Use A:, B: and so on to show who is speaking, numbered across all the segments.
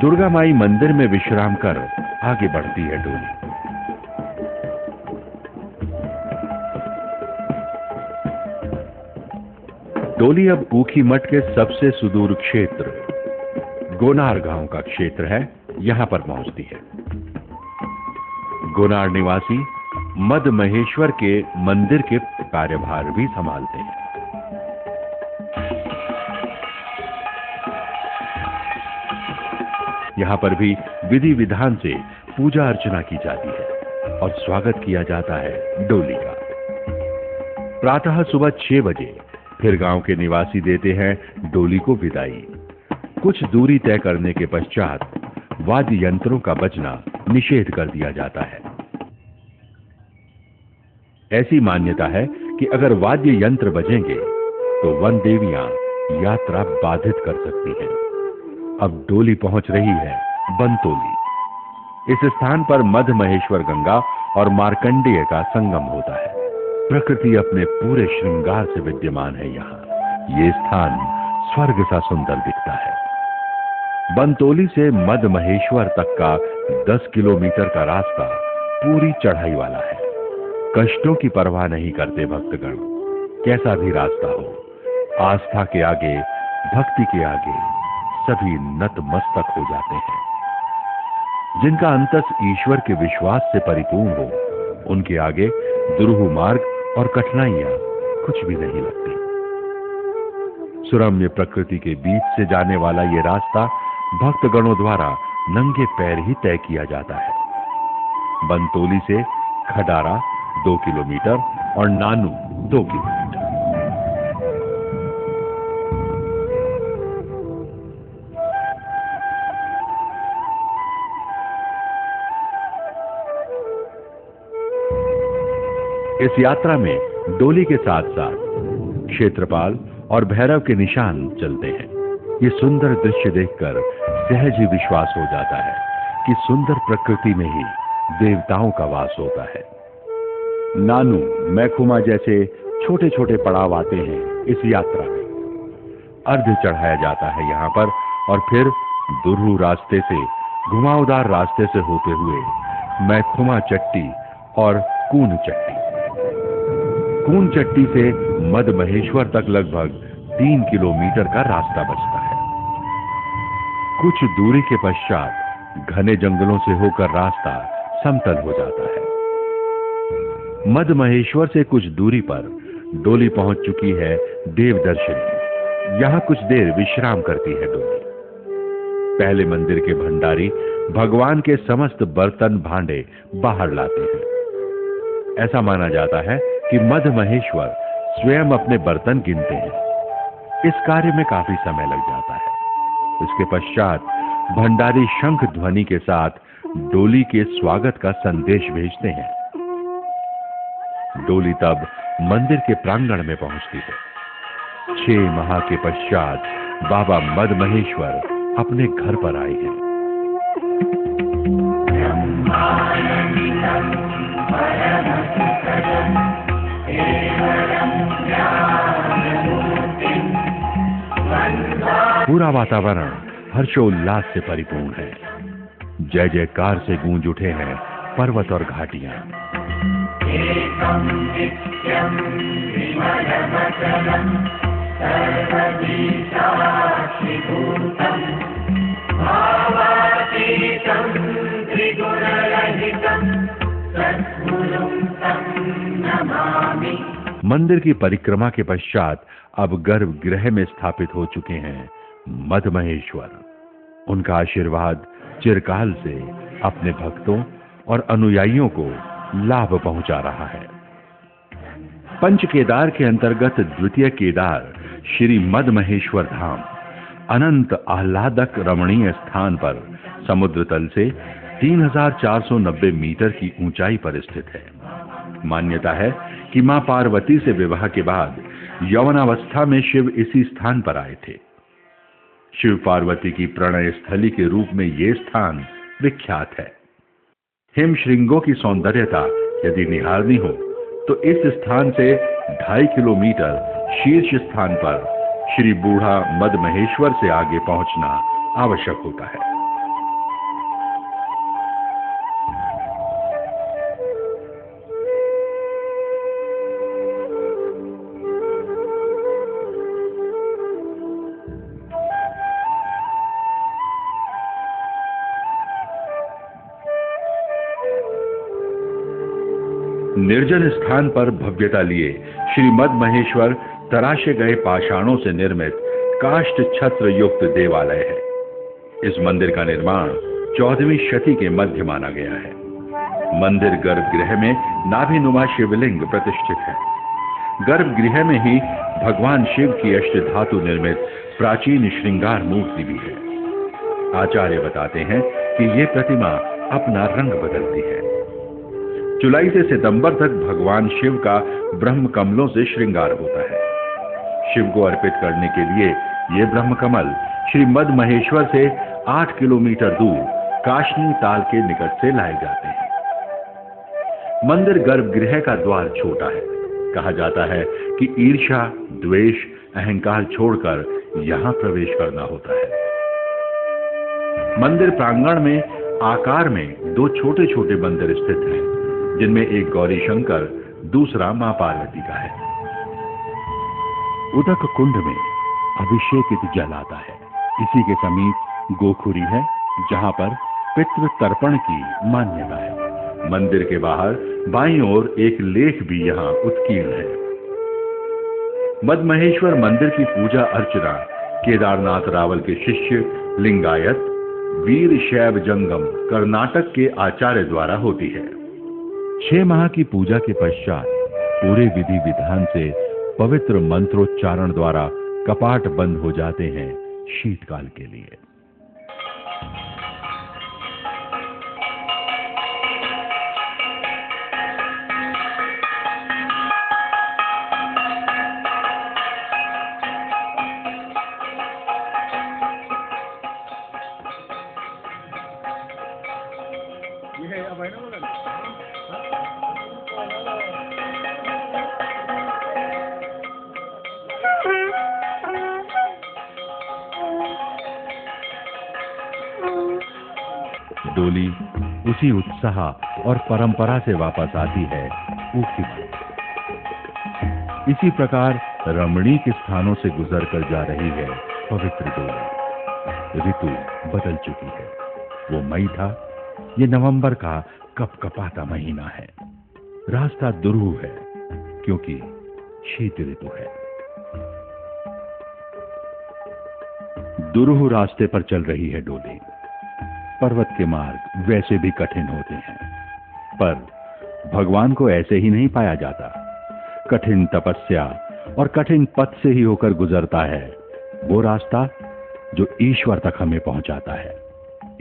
A: दुर्गा माई मंदिर में विश्राम कर आगे बढ़ती है डोली। डोली अब ऊखीमठ के सबसे सुदूर क्षेत्र गोनार गांव का क्षेत्र है, यहां पर पहुंचती है। गोनार निवासी मद महेश्वर के मंदिर के कार्यभार भी संभालते हैं। यहां पर भी विधि विधान से पूजा अर्चना की जाती है और स्वागत किया जाता है डोली का। प्रातः सुबह 6 बजे फिर गांव के निवासी देते हैं डोली को विदाई। कुछ दूरी तय करने के पश्चात वाद्य यंत्रों का बजना निषेध कर दिया जाता है। ऐसी मान्यता है कि अगर वाद्य यंत्र बजेंगे तो वन देवियां यात्रा बाधित कर सकती हैं। अब डोली पहुंच रही है बनतोली। इस स्थान पर मद महेश्वर गंगा और मार्कंडेय का संगम होता है। प्रकृति अपने पूरे श्रृंगार से विद्यमान है यहाँ। ये स्थान स्वर्ग सा सुंदर दिखता है। बनतोली से मद महेश्वर तक का 10 किलोमीटर का रास्ता पूरी चढ़ाई वाला है। कष्टों की परवाह नहीं करते भक्तगण। कैसा भी रास्ता हो, आस्था के आगे, भक्ति के आगे सभी नतमस्तक हो जाते हैं। जिनका अंतस ईश्वर के विश्वास से परिपूर्ण हो, उनके आगे दुरूह मार्ग और कठिनाइयां कुछ भी नहीं लगती। सुरम्य प्रकृति के बीच से जाने वाला ये रास्ता भक्तगणों द्वारा नंगे पैर ही तय किया जाता है। बनतोली से खडारा 2 किलोमीटर और नानू 2 किलोमीटर। इस यात्रा में डोली के साथ साथ क्षेत्रपाल और भैरव के निशान चलते हैं। ये सुंदर दृश्य देखकर सहज ही विश्वास हो जाता है कि सुंदर प्रकृति में ही देवताओं का वास होता है। नानू, मैखुमा जैसे छोटे छोटे पड़ाव आते हैं इस यात्रा में। अर्घ्य चढ़ाया जाता है यहाँ पर और फिर दुर्रू रास्ते से, घुमावदार रास्ते से होते हुए मैखुमा चट्टी और कून चट्टी। कून चट्टी से मद महेश्वर तक लगभग 3 किलोमीटर का रास्ता बचता है। कुछ दूरी के पश्चात घने जंगलों से होकर रास्ता समतल हो जाता है। मद महेश्वर से कुछ दूरी पर डोली पहुंच चुकी है देवदर्शनी। यहां कुछ देर विश्राम करती है डोली। पहले मंदिर के भंडारी भगवान के समस्त बर्तन भांडे बाहर लाते हैं। ऐसा माना जाता है कि मद महेश्वर स्वयं अपने बर्तन गिनते हैं। इस कार्य में काफी समय लग जाता है। इसके पश्चात भंडारी शंख ध्वनि के साथ डोली के स्वागत का संदेश भेजते हैं। डोली तब मंदिर के प्रांगण में पहुंचती है। 6 माह के पश्चात बाबा मद महेश्वर अपने घर पर आए हैं। पूरा वातावरण हर्षोल्लास से परिपूर्ण है। जय जयकार से गूंज उठे हैं पर्वत और घाटियां। मंदिर की परिक्रमा के पश्चात अब गर्भगृह में स्थापित हो चुके हैं मद महेश्वर। उनका आशीर्वाद चिरकाल से अपने भक्तों और अनुयायियों को लाभ पहुंचा रहा है। पंच केदार के अंतर्गत द्वितीय केदार श्री मद महेश्वर धाम अनंत आह्लादक रमणीय स्थान पर समुद्र तल से 3490 मीटर की ऊंचाई पर स्थित है। मान्यता है कि मां पार्वती से विवाह के बाद यौवनावस्था में शिव इसी स्थान पर आए थे। शिव पार्वती की प्रणय स्थली के रूप में यह स्थान विख्यात है। हिम श्रृंगों की सौंदर्यता यदि निहारनी हो तो इस स्थान से 2.5 किलोमीटर शीर्ष स्थान पर श्री बूढ़ा मद महेश्वर से आगे पहुंचना आवश्यक होता है। निर्जन स्थान पर भव्यता लिए श्री मद महेश्वर तराशे गए पाषाणों से निर्मित काष्ठ छत्र युक्त देवालय है। इस मंदिर का निर्माण 14वीं शती के मध्य माना गया है। मंदिर गर्भगृह में नाभिनुमा शिवलिंग प्रतिष्ठित है। गर्भगृह में ही भगवान शिव की अष्टधातु निर्मित प्राचीन श्रृंगार मूर्ति भी है। आचार्य बताते हैं कि ये प्रतिमा अपना रंग बदलती है। जुलाई से सितंबर तक भगवान शिव का ब्रह्म कमलों से श्रृंगार होता है। शिव को अर्पित करने के लिए ये ब्रह्म कमल श्री मद महेश्वर से 8 किलोमीटर दूर काशनी ताल के निकट से लाए जाते हैं। मंदिर गर्भगृह का द्वार छोटा है। कहा जाता है कि ईर्ष्या, द्वेष, अहंकार छोड़कर यहां प्रवेश करना होता है। मंदिर प्रांगण में आकार में 2 छोटे छोटे मंदिर स्थित हैं, जिनमें एक गौरी शंकर, दूसरा मां पार्वती का है। उदक कुंड में अभिषेकित जल आता है। इसी के समीप गोखुरी है, जहां पर पितृ तर्पण की मान्यता है। मंदिर के बाहर बाईं ओर एक लेख भी यहां उत्कीर्ण है। मद महेश्वर मंदिर की पूजा अर्चना केदारनाथ रावल के शिष्य लिंगायत वीर शैव जंगम कर्नाटक के आचार्य द्वारा होती है। 6 माह की पूजा के पश्चात पूरे विधि विधान से पवित्र मंत्रोच्चारण द्वारा कपाट बंद हो जाते हैं शीतकाल के लिए। डोली उसी उत्साह और परंपरा से वापस आती है ऊखीमठ। इसी प्रकार रमणीक स्थानों से गुजरकर जा रही है पवित्र डोली। ऋतु बदल चुकी है। वो मई था, ये नवंबर का कपकपाता महीना है। रास्ता दुरूह है, क्योंकि शीत ऋतु है। दुरूह रास्ते पर चल रही है डोली। पर्वत के मार्ग वैसे भी कठिन होते हैं, पर भगवान को ऐसे ही नहीं पाया जाता। कठिन तपस्या और कठिन पथ से ही होकर गुजरता है वो रास्ता जो ईश्वर तक हमें पहुंचाता है।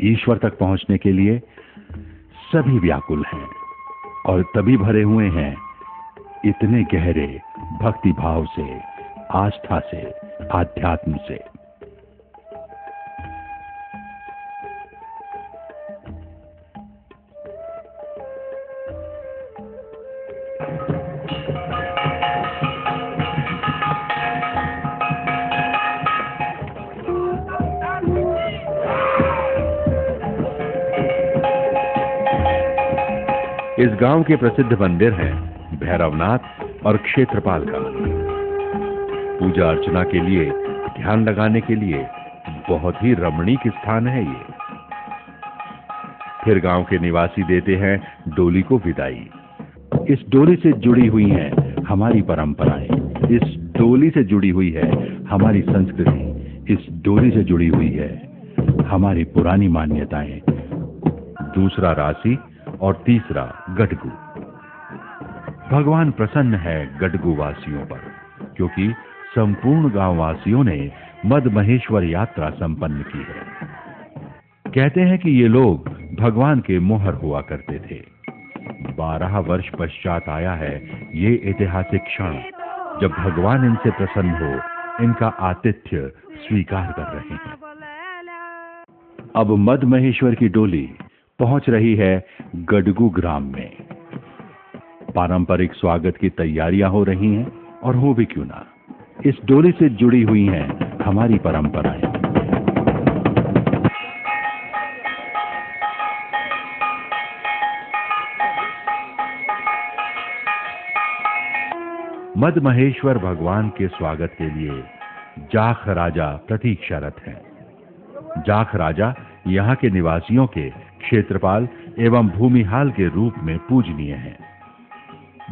A: ईश्वर तक पहुंचने के लिए सभी व्याकुल हैं और तभी भरे हुए हैं इतने गहरे भक्ति भाव से, आस्था से, आध्यात्म से। इस गांव के प्रसिद्ध मंदिर हैं भैरवनाथ और क्षेत्रपाल का मंदिर। पूजा अर्चना के लिए, ध्यान लगाने के लिए बहुत ही रमणीक स्थान है ये। फिर गांव के निवासी देते हैं डोली को विदाई। इस डोली से जुड़ी हुई हैं हमारी परंपराएं, इस डोली से जुड़ी हुई है हमारी संस्कृति, इस डोली से जुड़ी हुई है हमारी पुरानी मान्यताएं। दूसरा राशि और तीसरा गडगू। भगवान प्रसन्न है गडगू वासियों पर, क्योंकि संपूर्ण गांव वासियों ने मद महेश्वर यात्रा संपन्न की है। कहते हैं कि ये लोग भगवान के मोहर हुआ करते थे। 12 वर्ष पश्चात आया है ये ऐतिहासिक क्षण, जब भगवान इनसे प्रसन्न हो इनका आतिथ्य स्वीकार कर रहे हैं। अब मद महेश्वर की डोली पहुंच रही है गडगू ग्राम में। पारंपरिक स्वागत की तैयारियां हो रही हैं, और हो भी क्यों ना, इस डोली से जुड़ी हुई हैं हमारी परंपराएं। मद महेश्वर भगवान के स्वागत के लिए जाख राजा प्रतीक्षारत हैं। जाख राजा यहाँ के निवासियों के क्षेत्रपाल एवं भूमिहाल के रूप में पूजनीय हैं।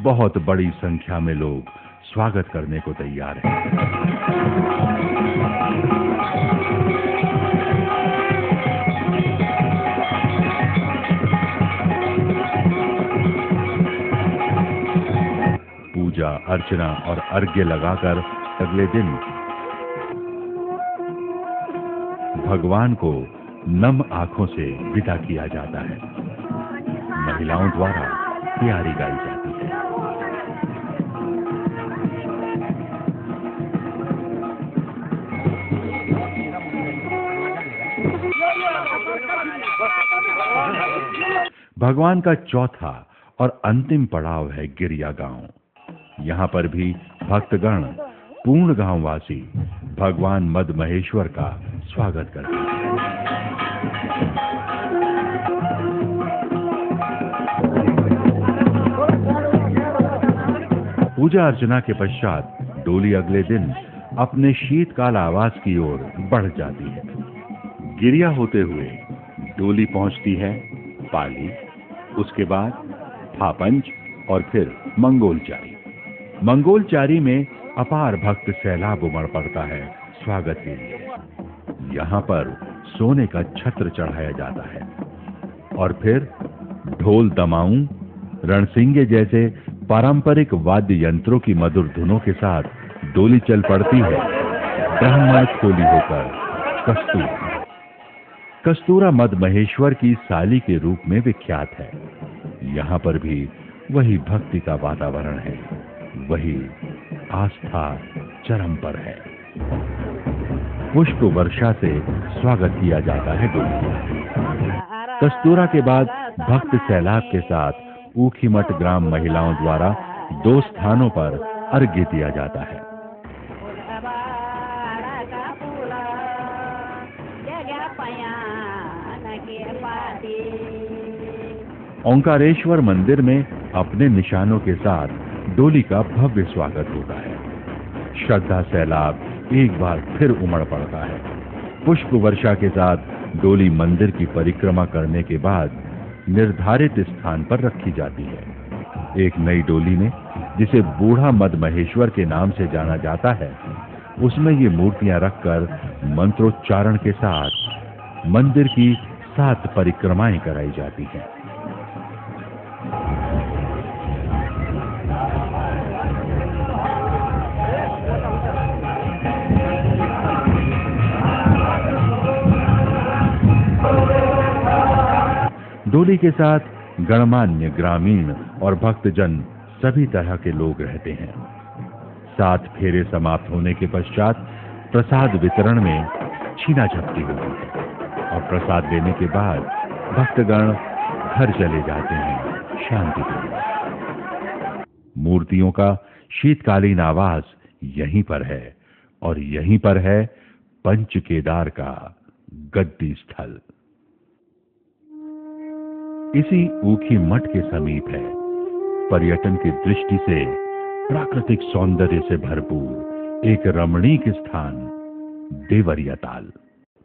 A: बहुत बड़ी संख्या में लोग स्वागत करने को तैयार हैं। पूजा अर्चना और अर्घ्य लगाकर अगले दिन भगवान को नम आंखों से विदा किया जाता है। महिलाओं द्वारा तैयारी गाई जाती है। भगवान का चौथा और अंतिम पड़ाव है गिरिया गांव। यहाँ पर भी भक्तगण पूर्ण गांववासी भगवान मद महेश्वर का स्वागत करते हैं। पूजा अर्चना के पश्चात डोली अगले दिन अपने शीतकाल आवास की ओर बढ़ जाती है। गिरिया होते हुए डोली पहुंचती है पाली, उसके बाद फापंज और फिर मंगोलचारी। मंगोलचारी में अपार भक्त सैलाब उमड़ पड़ता है स्वागत के लिए। यहाँ पर सोने का छत्र चढ़ाया जाता है और फिर ढोल दमाऊं, रणसिंगे जैसे पारंपरिक वाद्य यंत्रों की मधुर धुनों के साथ डोली चल पड़ती है ब्राह्मण खोली होकर कस्तूरा। कस्तूरा मद महेश्वर की साली के रूप में विख्यात है। यहाँ पर भी वही भक्ति का वातावरण है, वही आस्था चरम पर है। पुष्प वर्षा से स्वागत किया जाता है डोली। कस्तूरा के बाद भक्त सैलाब के साथ ऊखीमठ ग्राम महिलाओं द्वारा 2 स्थानों पर अर्घ्य दिया जाता है। ओंकारेश्वर मंदिर में अपने निशानों के साथ डोली का भव्य स्वागत होता है। श्रद्धा सैलाब एक बार फिर उमड़ पड़ता है। पुष्प वर्षा के साथ डोली मंदिर की परिक्रमा करने के बाद निर्धारित स्थान पर रखी जाती है। एक नई डोली में, जिसे बूढ़ा मद महेश्वर के नाम से जाना जाता है, उसमें ये मूर्तियां रखकर मंत्रोच्चारण के साथ मंदिर की 7 परिक्रमाएं कराई जाती हैं। डोली के साथ गणमान्य, ग्रामीण और भक्तजन सभी तरह के लोग रहते हैं। 7 फेरे समाप्त होने के पश्चात प्रसाद वितरण में छीना झपटी होती है और प्रसाद लेने के बाद भक्तगण घर चले जाते हैं शांति पूर्वक। मूर्तियों का शीतकालीन आवास यहीं पर है और यहीं पर है पंच केदार का गद्दी स्थल। इसी ऊखीमठ के समीप है पर्यटन की दृष्टि से प्राकृतिक सौंदर्य से भरपूर एक रमणीक स्थान देवरिया ताल।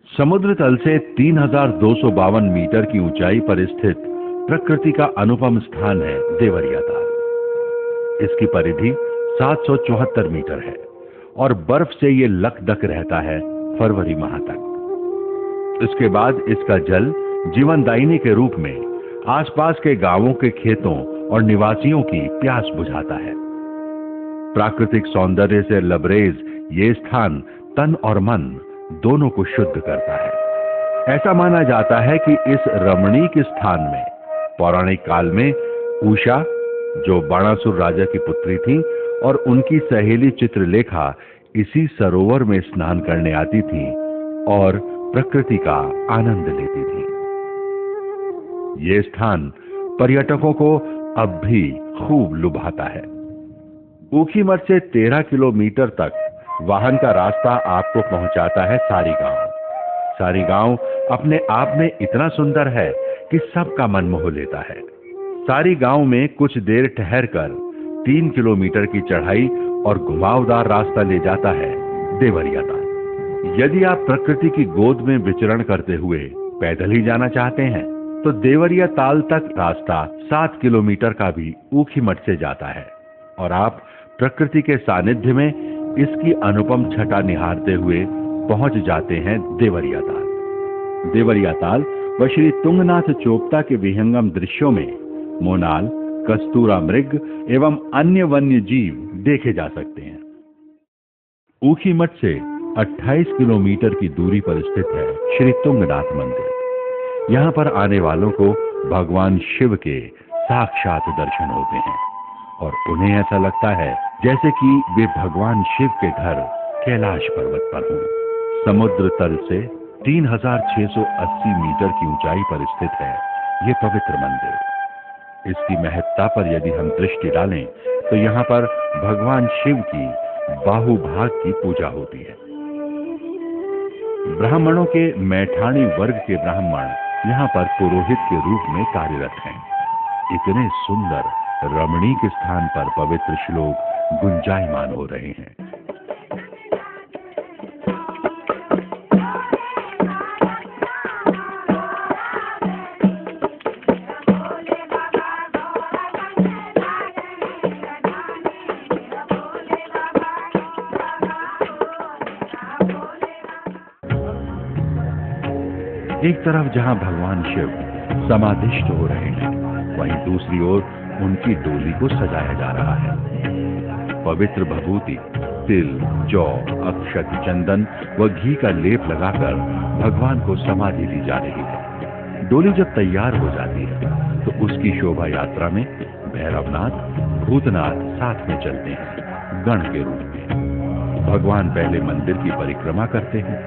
A: समुद्र तल से 3252 मीटर की ऊंचाई पर स्थित प्रकृति का अनुपम स्थान है देवरिया ताल। इसकी परिधि 774 मीटर है और बर्फ से ये लकदक रहता है फरवरी माह तक। इसके बाद इसका जल जीवनदायिनी के रूप में आसपास के गांवों के खेतों और निवासियों की प्यास बुझाता है। प्राकृतिक सौंदर्य से लबरेज ये स्थान तन और मन दोनों को शुद्ध करता है। ऐसा माना जाता है कि इस रमणीक स्थान में पौराणिक काल में उषा, जो बाणासुर राजा की पुत्री थी, और उनकी सहेली चित्रलेखा इसी सरोवर में स्नान करने आती थी और प्रकृति का आनंद लेती थी। ये स्थान पर्यटकों को अब भी खूब लुभाता है। ऊखीमठ से 13 किलोमीटर तक वाहन का रास्ता आपको पहुंचाता है सारी गांव। सारी गांव अपने आप में इतना सुंदर है कि सबका मन मोह लेता है। सारी गांव में कुछ देर ठहरकर 3 किलोमीटर की चढ़ाई और घुमावदार रास्ता ले जाता है देवरिया तक। यदि आप प्रकृति की गोद में विचरण करते हुए पैदल ही जाना चाहते हैं तो देवरिया ताल तक रास्ता 7 किलोमीटर का भी ऊखीमठ से जाता है और आप प्रकृति के सानिध्य में इसकी अनुपम छटा निहारते हुए पहुंच जाते हैं देवरिया ताल। देवरिया ताल व श्री तुंगनाथ चोपता के विहंगम दृश्यों में मोनाल, कस्तूरा मृग एवं अन्य वन्य जीव देखे जा सकते हैं। ऊखीमठ से 28 किलोमीटर की दूरी पर स्थित है श्री तुंगनाथ मंदिर। यहाँ पर आने वालों को भगवान शिव के साक्षात दर्शन होते हैं और उन्हें ऐसा लगता है जैसे कि वे भगवान शिव के घर कैलाश पर्वत पर हों। समुद्र तल से 3680 मीटर की ऊंचाई पर स्थित है ये पवित्र मंदिर। इसकी महत्ता पर यदि हम दृष्टि डालें तो यहाँ पर भगवान शिव की बाहुभाग की पूजा होती है। ब्राह्मणों के मैठाणी वर्ग के ब्राह्मण यहाँ पर पुरोहित के रूप में कार्यरत हैं। इतने सुंदर रमणीक स्थान पर पवित्र श्लोक गुंजायमान हो रहे हैं। एक तरफ जहां भगवान शिव समाधिष्ठ हो रहे हैं, वहीं दूसरी ओर उनकी डोली को सजाया जा रहा है। पवित्र भभूति, तिल, जौ, अक्षत, चंदन व घी का लेप लगाकर भगवान को समाधि दी जा रही है। डोली जब तैयार हो जाती है तो उसकी शोभा यात्रा में भैरवनाथ, भूतनाथ साथ में चलते हैं गण के रूप में। भगवान पहले मंदिर की परिक्रमा करते हैं,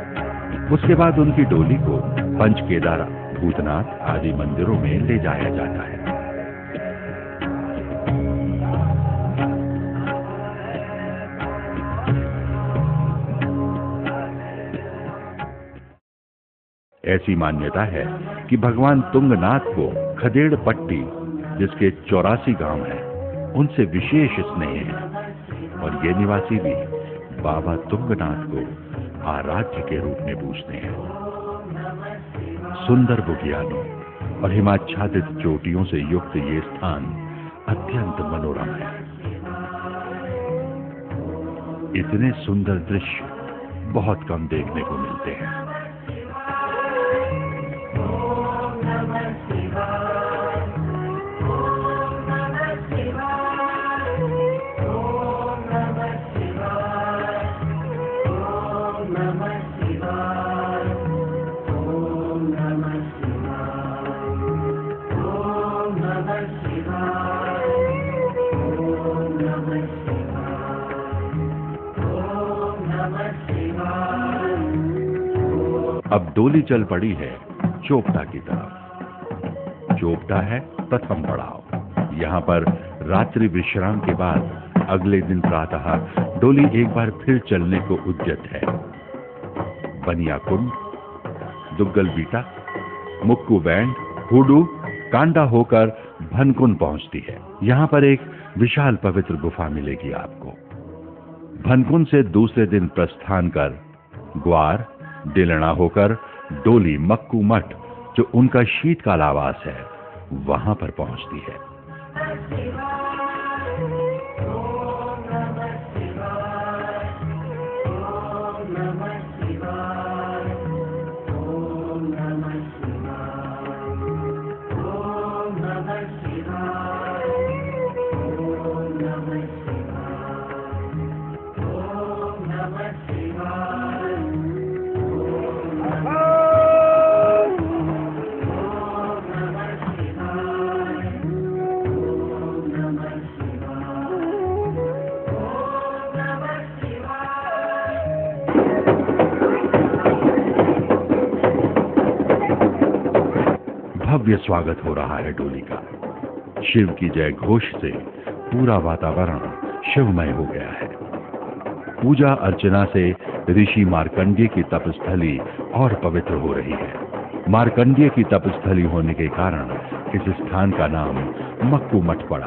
A: उसके बाद उनकी डोली को पंचकेदार, भूतनाथ आदि मंदिरों में ले जाया जाता है। ऐसी मान्यता है कि भगवान तुंगनाथ को खदेड़ पट्टी, जिसके 84 गांव हैं, उनसे विशेष स्नेह है और ये निवासी भी बाबा तुंगनाथ को आराध्य के रूप में पूजते हैं। सुंदर बुग्यालों और हिमाच्छादित चोटियों से युक्त ये स्थान अत्यंत मनोरम है। इतने सुंदर दृश्य बहुत कम देखने को मिलते हैं। अब डोली चल पड़ी है चोपता की तरफ। चोपता है प्रथम पड़ाव। यहाँ पर रात्रि विश्राम के बाद अगले दिन प्रातः डोली एक बार फिर चलने को उद्यत है। बनियाकुंड, दुग्गल बीटा, मुक्कू बैंड, हुडू, कांडा होकर भनकुंड पहुंचती है। यहाँ पर एक विशाल पवित्र गुफा मिलेगी आपको। भनकुंड से दूसरे दिन प्रस्थान कर ग्वार, डिलना होकर डोली मक्कू मठ, जो उनका शीतकाल आवास है, वहां पर पहुंचती है। भव्य स्वागत हो रहा है डोली का। शिव की जय घोष से पूरा वातावरण शिवमय हो गया है। पूजा अर्चना से ऋषि मार्कंडेय की तपस्थली और पवित्र हो रही है। मार्कंडेय की तपस्थली होने के कारण इस स्थान का नाम मक्कू मठ पड़ा।